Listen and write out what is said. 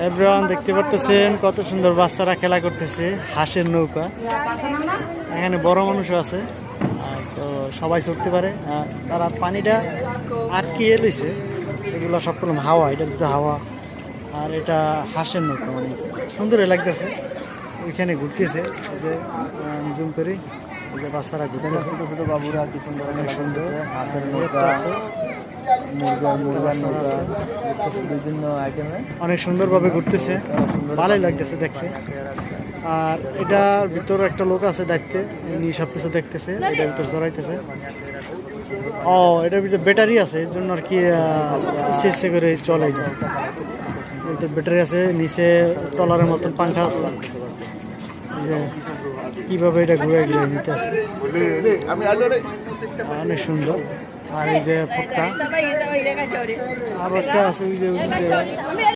Everyone দেখতে পারতেছেন কত সুন্দর বাচ্চারা খেলা করতেছে হাঁসের নৌকা। এখানে বড় মানুষও আছে, তো সবাই চড়তে পারে। তারা পানিটা আটকিয়ে লইছে, এগুলো সব রকম হাওয়া, এটা হচ্ছে হাওয়া। আর এটা হাঁসের নৌকা, মানে সুন্দরই লাগতেছে। ওইখানে ঘুরতেছে, এই যে জুম করি, এই যে বাচ্চারা ঘুরতেছে, ছোটো ছোটো বাবুরা কি সুন্দর খেলা সুন্দর। হাঁসের নৌকা আছে, বিভিন্ন আইটেমে অনেক সুন্দরভাবে ঘুরতেছে, ভালোই লাগতেছে দেখতে। আর এটার ভিতরে একটা লোক আছে দেখতে, ইনি সব কিছু দেখতেছে, এটার ভিতর চড়াইতেছে। ও, এটার ভিতরে ব্যাটারি আছে, এই জন্য আর কি ইচ্ছে করে চলে যায়। এটা ব্যাটারি আছে, নিচে টলারের মতন পাংখা আছে, যে কিভাবে এটা ঘুরে ঘুরে নিতে আছে, অনেক সুন্দর। আর এই যে ফুটটা আর একটা আছে, ওই যে